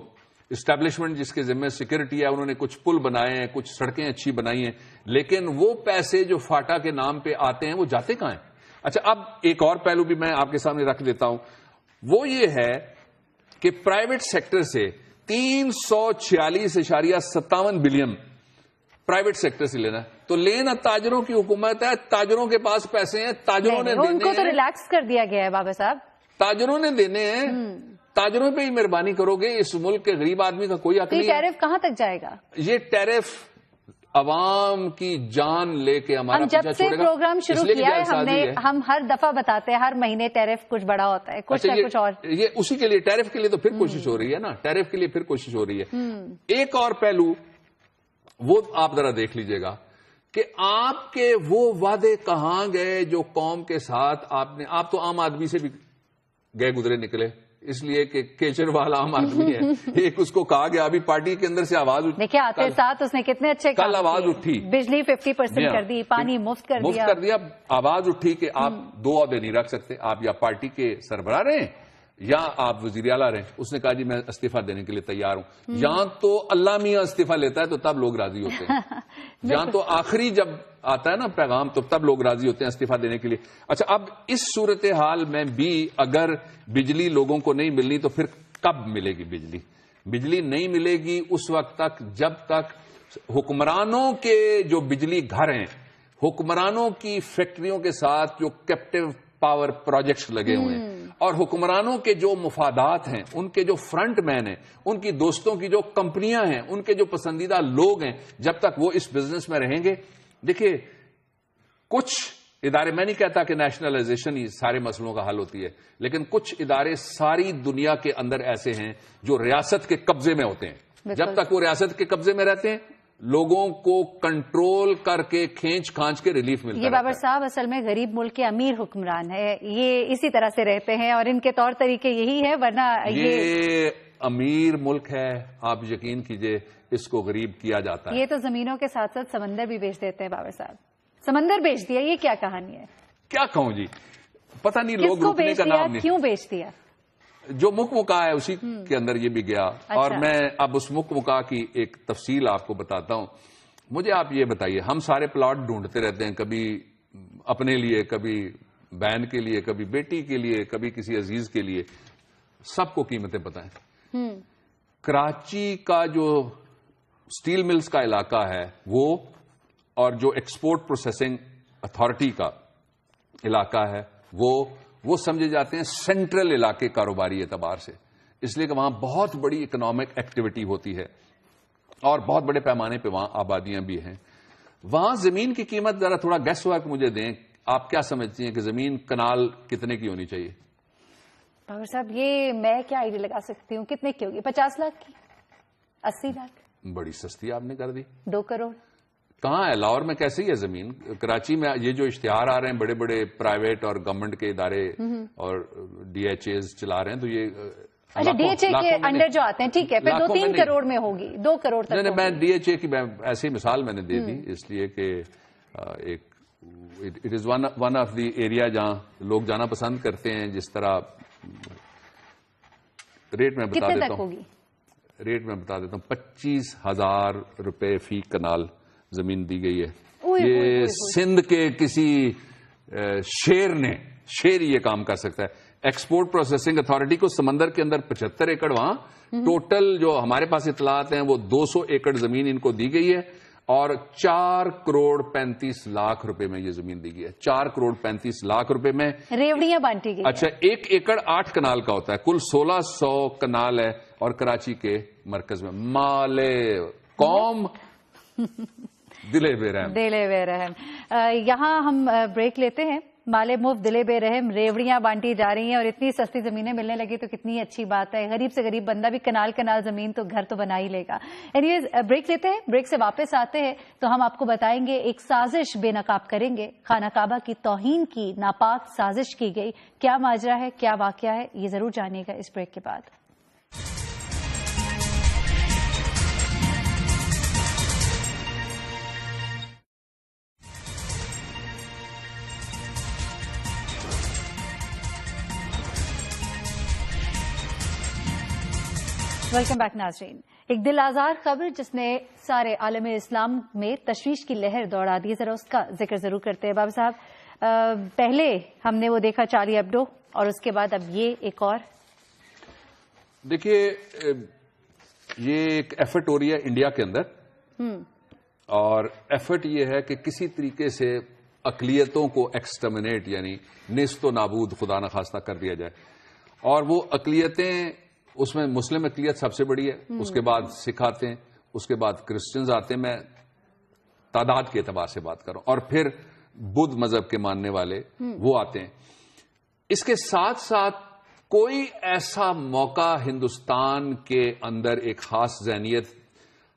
اسٹیبلشمنٹ جس کے ذمہ سیکورٹی ہے انہوں نے کچھ پل بنائے ہیں، کچھ سڑکیں اچھی بنائی ہیں، لیکن وہ پیسے جو فاٹا کے نام پہ آتے ہیں وہ جاتے کہاں ہیں؟ اچھا اب ایک اور پہلو بھی میں آپ کے سامنے رکھ دیتا ہوں. وہ یہ ہے کہ پرائیویٹ سیکٹر سے 346.57 بلین پرائیویٹ سیکٹر سے لینا ہے. تو لینا تاجروں کی حکومت ہے. تاجروں کے پاس پیسے ہیں، تاجروں نے دینے ہیں. ان کو تو ریلیکس کر دیا گیا ہے بابا صاحب. تاجروں نے دینے ہیں. تاجروں پہ ہی مہربانی کرو گے. اس ملک کے غریب آدمی کا کوئی حق نہیں ہے. ٹیرف کہاں تک جائے گا؟ یہ ٹیرف عوام کی جان لے کے ہمارا ہم جب سے پروگرام شروع کیا ہے ہم ہر دفعہ بتاتے ہیں ہر مہینے ٹیرف کچھ بڑا ہوتا ہے، کچھ نہ کچھ اور. یہ اسی کے لیے ٹیرف کے لیے تو پھر کوشش ہو رہی ہے نا، ٹیرف کے لیے پھر کوشش ہو رہی ہے. ایک اور پہلو وہ آپ ذرا دیکھ لیجئے گا کہ آپ کے وہ وعدے کہاں گئے جو قوم کے ساتھ آپ تو عام آدمی سے بھی گئے گزرے نکلے، اس لیے کہ کیجریوال عام آدمی ہے. ایک اس کو کہا گیا ابھی پارٹی کے اندر سے آواز اٹھی، دیکھیں آتے ساتھ اس نے کتنے اچھے کل آواز اٹھی، بجلی 50% کر دی، پانی مفت کر دیا. آواز اٹھی کہ آپ 2 عہدے نہیں رکھ سکتے، آپ یا پارٹی کے سربراہ رہیں یا آپ وزیر اعلیٰ رہیں. اس نے کہا جی میں استعفیٰ دینے کے لیے تیار ہوں. یہاں تو اللہ میاں استعفیٰ لیتا ہے تو تب لوگ راضی ہوتے ہیں، یہاں تو آخری جب آتا ہے نا پیغام تو تب لوگ راضی ہوتے ہیں استعفیٰ دینے کے لیے. اچھا اب اس صورتحال میں بھی اگر بجلی لوگوں کو نہیں ملنی تو پھر کب ملے گی بجلی؟ بجلی نہیں ملے گی اس وقت تک جب تک حکمرانوں کے جو بجلی گھر ہیں، حکمرانوں کی فیکٹریوں کے ساتھ جو کیپٹیو پاور پروجیکٹس لگے ہوئے ہیں اور حکمرانوں کے جو مفادات ہیں، ان کے جو فرنٹ مین ہیں، ان کی دوستوں کی جو کمپنیاں ہیں، ان کے جو پسندیدہ لوگ ہیں، جب تک وہ اس بزنس میں رہیں گے. دیکھیے کچھ ادارے، میں نہیں کہتا کہ نیشنلائزیشن ہی سارے مسئلوں کا حل ہوتی ہے، لیکن کچھ ادارے ساری دنیا کے اندر ایسے ہیں جو ریاست کے قبضے میں ہوتے ہیں. جب تک وہ ریاست کے قبضے میں رہتے ہیں لوگوں کو کنٹرول کر کے کھینچ کھانچ کے ریلیف ملتا ہے. یہ بابر صاحب اصل میں غریب ملک کے امیر حکمران ہے، یہ اسی طرح سے رہتے ہیں اور ان کے طور طریقے یہی ہے، ورنہ یہ امیر ملک ہے، آپ یقین کیجئے اس کو غریب کیا جاتا ہے. یہ تو زمینوں کے ساتھ ساتھ سمندر بھی بیچ دیتے ہیں. بابر صاحب سمندر بیچ دیا، یہ کیا کہانی ہے؟ کیا کہوں جی، پتہ نہیں لوگ رکنے کا نام نہیں. کیوں بیچ دیا؟ جو مکمکا ہے اسی کے اندر یہ بھی گیا. اور میں اب اس مکمکا کی ایک تفصیل آپ کو بتاتا ہوں. مجھے آپ یہ بتائیے، ہم سارے پلاٹ ڈھونڈتے رہتے ہیں، کبھی اپنے لیے، کبھی بہن کے لیے، کبھی بیٹی کے لیے، کبھی کسی عزیز کے لیے. سب کو قیمتیں پتہ ہیں. کراچی کا جو سٹیل ملز کا علاقہ ہے وہ اور جو ایکسپورٹ پروسیسنگ اتھارٹی کا علاقہ ہے وہ سمجھے جاتے ہیں سینٹرل علاقے کاروباری اعتبار سے، اس لیے کہ وہاں بہت بڑی اکنامک ایکٹیویٹی ہوتی ہے اور بہت بڑے پیمانے پہ وہاں آبادیاں بھی ہیں. وہاں زمین کی قیمت ذرا تھوڑا گیس ورک مجھے دیں، آپ کیا سمجھتی ہیں کہ زمین کنال کتنے کی ہونی چاہیے؟ بابر صاحب یہ میں کیا آئیڈیا لگا سکتی ہوں، کتنے کی ہوگی؟ 50 لاکھ کی، 80 لاکھ؟ بڑی سستی آپ نے کر دی. 2 کروڑ کہاں ہے؟ لاہور میں کیسی ہے زمین؟ کراچی میں یہ جو اشتہار آ رہے ہیں بڑے بڑے پرائیویٹ اور گورنمنٹ کے ادارے اور ڈی ایچ ایز چلا رہے ہیں، تو یہ اچھا ڈی ایچ اے کے انڈر جو آتے ہیں، ٹھیک ہے، پھر 2-3 کروڑ میں ہوگی، 2 کروڑ تک. نہیں، میں ڈی ایچ اے کی ایسی مثال میں نے دے دی اس لیے کہ it is one of the area جہاں لوگ جانا پسند کرتے ہیں. جس طرح ریٹ میں بتا دیتا ہوں، ریٹ میں بتا دیتا ہوں، 25,000 روپے فی کنال زمین دی گئی ہے. یہ سندھ کے کسی شیر یہ کام کر سکتا ہے. ایکسپورٹ پروسیسنگ اتھارٹی کو سمندر کے اندر 75 ایکڑ، وہاں ٹوٹل جو ہمارے پاس اطلاعات ہیں وہ 200 ایکڑ زمین ان کو دی گئی ہے اور 4 کروڑ 35 لاکھ روپے میں یہ زمین دی گئی ہے. 4 کروڑ 35 لاکھ روپے میں ریوڑیاں بانٹی گئی. اچھا 1 ایکڑ 8 کنال کا ہوتا ہے، کل 1600 کنال ہے اور کراچی کے مرکز میں. مال قوم دلے بے رحم. یہاں ہم بریک لیتے ہیں. مال مفت دلے بے رحم، ریوڑیاں بانٹی جا رہی ہیں اور اتنی سستی زمینیں ملنے لگی تو کتنی اچھی بات ہے. غریب سے غریب بندہ بھی کنال زمین تو گھر تو بنا ہی لے گا. اینیویز بریک لیتے ہیں. بریک سے واپس آتے ہیں تو ہم آپ کو بتائیں گے ایک سازش بے نقاب کریں گے. خانہ کعبہ کی توہین کی ناپاک سازش کی گئی. کیا ماجرا ہے، کیا واقعہ ہے، یہ ضرور جانیے گا اس بریک کے بعد. ویلکم بیک ناظرین. ایک دل آزار خبر جس نے سارے عالم اسلام میں تشویش کی لہر دوڑا دی، ذرا اس کا ذکر ضرور کرتے ہیں. بابا صاحب پہلے ہم نے وہ دیکھا چارلی ایبڈو اور اس کے بعد اب یہ ایک اور. دیکھیے یہ ایک ایفرٹ ہو رہی ہے انڈیا کے اندر اور ایفرٹ یہ ہے کہ کسی طریقے سے اقلیتوں کو ایکسٹرمنیٹ یعنی نیست و نابود خدا نخواستہ کر دیا جائے. اور وہ اقلیتیں، اس میں مسلم اقلیت سب سے بڑی ہے، اس کے بعد سکھ آتے ہیں، اس کے بعد کرسچنز آتے ہیں. میں تعداد کے اعتبار سے بات کر رہا ہوں، اور پھر بدھ مذہب کے ماننے والے وہ آتے ہیں. اس کے ساتھ ساتھ کوئی ایسا موقع ہندوستان کے اندر ایک خاص ذہنیت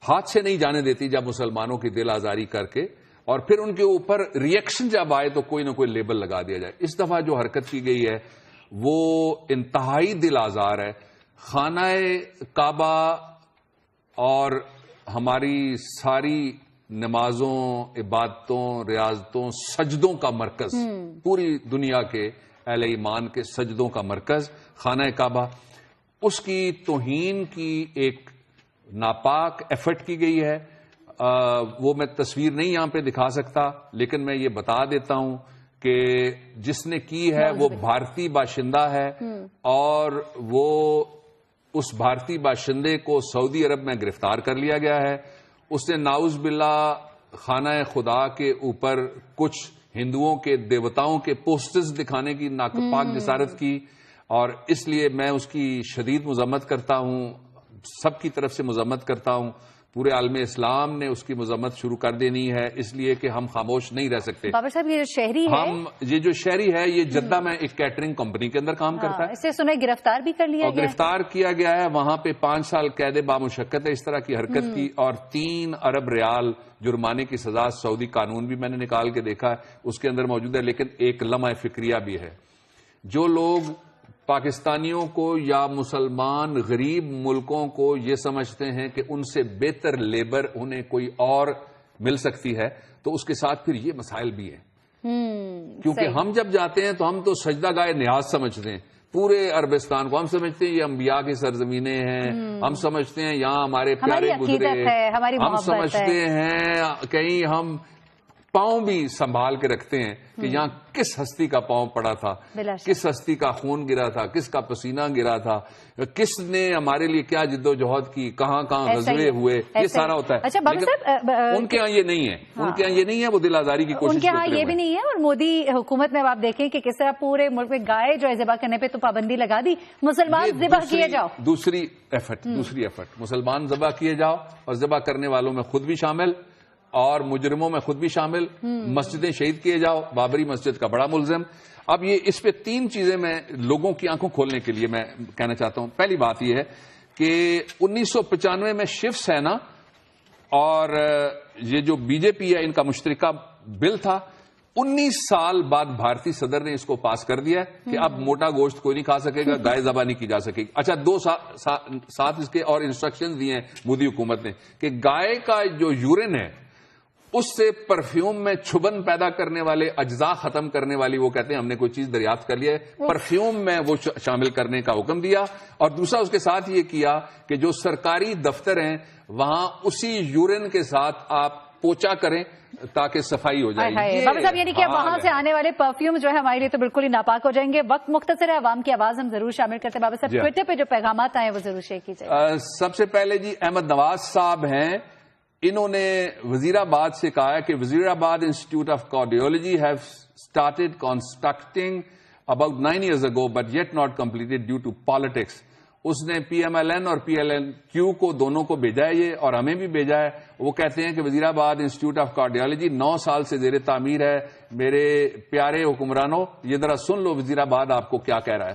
ہاتھ سے نہیں جانے دیتی جب مسلمانوں کی دل آزاری کر کے اور پھر ان کے اوپر ریئیکشن جب آئے تو کوئی نہ کوئی لیبل لگا دیا جائے. اس دفعہ جو حرکت کی گئی ہے وہ انتہائی دل آزار ہے. خانہ کعبہ اور ہماری ساری نمازوں، عبادتوں، ریاضتوں، سجدوں کا مرکز، پوری دنیا کے اہل ایمان کے سجدوں کا مرکز خانہ کعبہ، اس کی توہین کی ایک ناپاک ایفرٹ کی گئی ہے. وہ میں تصویر نہیں یہاں پہ دکھا سکتا، لیکن میں یہ بتا دیتا ہوں کہ جس نے کی ہے وہ بھارتی باشندہ ہے، اور وہ اس بھارتی باشندے کو سعودی عرب میں گرفتار کر لیا گیا ہے. اس نے ناؤز باللہ خانہ خدا کے اوپر کچھ ہندوؤں کے دیوتاؤں کے پوسٹرز دکھانے کی ناپاک جسارت کی، اور اس لیے میں اس کی شدید مذمت کرتا ہوں، سب کی طرف سے مذمت کرتا ہوں. پورے عالم اسلام نے اس کی مذمت شروع کر دینی ہے، اس لیے کہ ہم خاموش نہیں رہ سکتے. بابر صاحب، یہ جو شہری ہے، یہ جو شہری ہے یہ جدہ میں ایک کیٹرنگ کمپنی کے اندر کام کرتا ہے. اسے سنے گرفتار بھی کر لیا اور گرفتار کیا گیا ہے. وہاں پہ 5 سال قید بامشقت ہے اس طرح کی حرکت کی، اور 3 ارب ریال جرمانے کی سزا. سعودی قانون بھی میں نے نکال کے دیکھا ہے، اس کے اندر موجود ہے. لیکن ایک لمحہ فکریہ بھی ہے. جو لوگ پاکستانیوں کو یا مسلمان غریب ملکوں کو یہ سمجھتے ہیں کہ ان سے بہتر لیبر انہیں کوئی اور مل سکتی ہے، تو اس کے ساتھ پھر یہ مسائل بھی ہیں. کیونکہ ہم جب جاتے ہیں تو ہم تو سجدہ گاہ نیاز سمجھتے ہیں. پورے عربستان کو ہم سمجھتے ہیں یہ انبیاء کی سرزمینیں ہیں، ہم سمجھتے ہیں یہاں ہمارے پیارے گزرے، ہم سمجھتے ہیں کہیں ہم پاؤں بھی سنبھال کے رکھتے ہیں کہ یہاں کس ہستی کا پاؤں پڑا تھا، کس ہستی کا خون گرا تھا، کس کا پسینہ گرا تھا، کس نے ہمارے لیے کیا جد و جہد کی، کہاں کہاں غزوے ہوئے، یہ سارا ہوتا ہے. لیکن ان کے ہاں یہ نہیں ہے، ان کے ہاں یہ نہیں ہے. وہ دل آزاری کی کوشش ان کے ہاں یہ بھی نہیں ہے. اور مودی حکومت میں آپ دیکھیں کہ کس طرح پورے ملک میں گائے جو ہے ذبح کرنے پہ تو پابندی لگا دی. مسلمان ذبح کیے جاؤ، دوسری ایفرٹ مسلمان ذبح کیے جاؤ، اور ذبح کرنے والوں میں خود بھی شامل اور مجرموں میں خود بھی شامل. مسجدیں شہید کیے جاؤ، بابری مسجد کا بڑا ملزم. اب یہ اس پہ 3 چیزیں میں لوگوں کی آنکھوں کھولنے کے لیے میں کہنا چاہتا ہوں. پہلی بات یہ ہے کہ 1995 میں شیو سینا اور یہ جو بی جے پی ہے ان کا مشترکہ بل تھا. 19 سال بعد بھارتی صدر نے اس کو پاس کر دیا کہ اب موٹا گوشت کوئی نہیں کھا سکے گا، گائے ذبح نہیں کی جا سکے گی. اچھا 2 ساتھ اس کے اور انسٹرکشن دیے ہیں مودی حکومت نے کہ گائے کا جو یورین ہے اس سے پرفیوم میں چھبن پیدا کرنے والے اجزاء ختم کرنے والی، وہ کہتے ہیں ہم نے کوئی چیز دریافت کر لیا ہے، پرفیوم میں وہ شامل کرنے کا حکم دیا. اور دوسرا اس کے ساتھ یہ کیا کہ جو سرکاری دفتر ہیں وہاں اسی یورین کے ساتھ آپ پوچا کریں تاکہ صفائی ہو جائے. بابا صاحب یعنی کہ وہاں سے آنے والے پرفیوم جو ہے ہمارے لیے تو بالکل ہی ناپاک ہو جائیں گے. وقت مختصر ہے، عوام کی آواز ہم ضرور شامل کرتے ہیں. بابا صاحب ٹویٹر پہ جو پیغامات آئے ہیں وہ ضرور شیئر کیجیے. سب سے پہلے جی احمد نواز صاحب ہیں، انہوں نے وزیر آباد سے کہا ہے کہ وزیر آباد institute of cardiology have started constructing about 9 years ago but yet not completed due to politics. اس نے پی ایم ایل این اور پی ایل این کیو کو دونوں کو بھیجا ہے یہ، اور ہمیں بھی بھیجا ہے. وہ کہتے ہیں کہ وزیر آباد انسٹیٹیوٹ آف کارڈیولوجی 9 سال سے زیر تعمیر ہے. میرے پیارے حکمرانوں یہ ذرا سن لو وزیر آباد آپ کو کیا کہہ رہا ہے.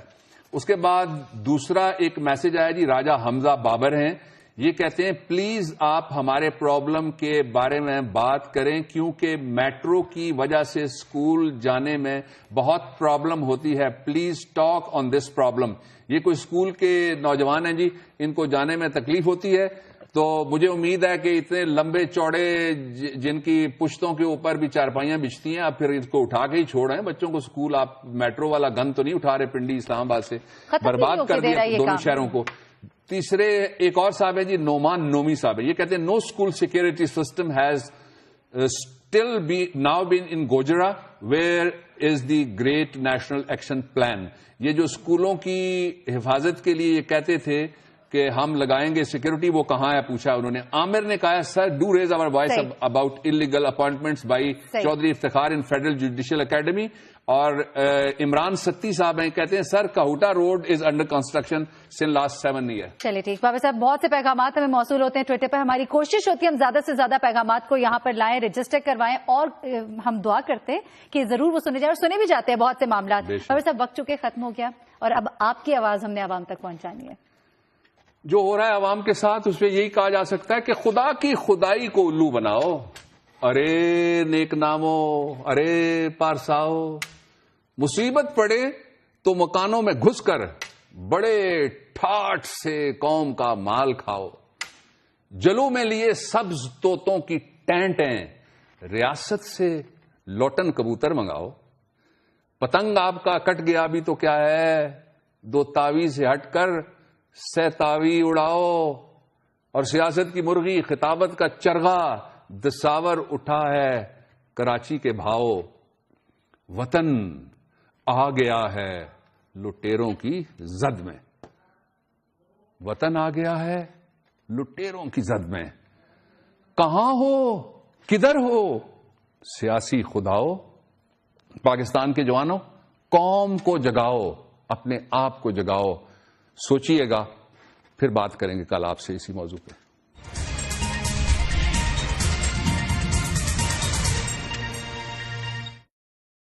اس کے بعد دوسرا ایک میسج آیا جی، راجہ حمزہ بابر ہیں، یہ کہتے ہیں پلیز آپ ہمارے پرابلم کے بارے میں بات کریں کیونکہ میٹرو کی وجہ سے اسکول جانے میں بہت پرابلم ہوتی ہے. Please talk on this problem. یہ کوئی اسکول کے نوجوان ہیں جی، ان کو جانے میں تکلیف ہوتی ہے. تو مجھے امید ہے کہ اتنے لمبے چوڑے جن کی پشتوں کے اوپر بھی چارپائیاں بچتی ہیں، آپ پھر اس کو اٹھا کے ہی چھوڑ رہے ہیں بچوں کو اسکول. آپ میٹرو والا گن تو نہیں اٹھا رہے پنڈی اسلام آباد سے، برباد کر دیا دونوں شہروں کو. تیسرے ایک اور صاحب ہے جی، نعمان نومی صاحب ہے، یہ کہتے ہیں no school security system has still now been in Gojra where is the great national action plan. یہ جو اسکولوں کی حفاظت کے لیے یہ کہتے تھے کہ ہم لگائیں گے سیکورٹی، وہ کہاں ہے پوچھا انہوں نے. عامر نے کہا sir do raise our voice about illegal appointments by Chaudhry Iftikhar in federal judicial academy. اور عمران ستی صاحب ہیں کہتے ہیں sir Kahuta road is under construction since last 7 years. چلیے ٹھیک بابا صاحب، بہت سے پیغامات ہمیں موصول ہوتے ہیں ٹویٹر پر. ہماری کوشش ہوتی ہے ہم زیادہ سے زیادہ پیغامات کو یہاں پر لائیں، رجسٹر کروائیں، اور ہم دعا کرتے ہیں کہ ضرور وہ سنے جائیں، اور سنے بھی جاتے ہیں بہت سے معاملات. بابا صاحب وقت چکے ختم ہو گیا، اور اب آپ کی آواز ہم نے عوام تک پہنچانی ہے. جو ہو رہا ہے عوام کے ساتھ اس پہ یہی کہا جا سکتا ہے کہ خدا کی خدائی کو الو بناؤ. ارے نیک نامو، ارے پارساؤ، مصیبت پڑے تو مکانوں میں گھس کر بڑے ٹھاٹ سے قوم کا مال کھاؤ. جلوں میں لیے سبز طوطوں کی ٹینٹیں، ریاست سے لوٹن کبوتر منگاؤ. پتنگ آپ کا کٹ گیا بھی تو کیا ہے، 2 تاوی سے ہٹ کر سیتاوی اڑاؤ. اور سیاست کی مرغی خطابت کا چرغا دساور اٹھا ہے کراچی کے بھاؤ. وطن آ گیا ہے لٹیروں کی زد میں. وطن آ گیا ہے لٹیروں کی زد میں. کہاں ہو کدھر ہو سیاسی خداؤ. پاکستان کے جوانوں، قوم کو جگاؤ، اپنے آپ کو جگاؤ. سوچئے گا، پھر بات کریں گے کل آپ سے اسی موضوع پہ.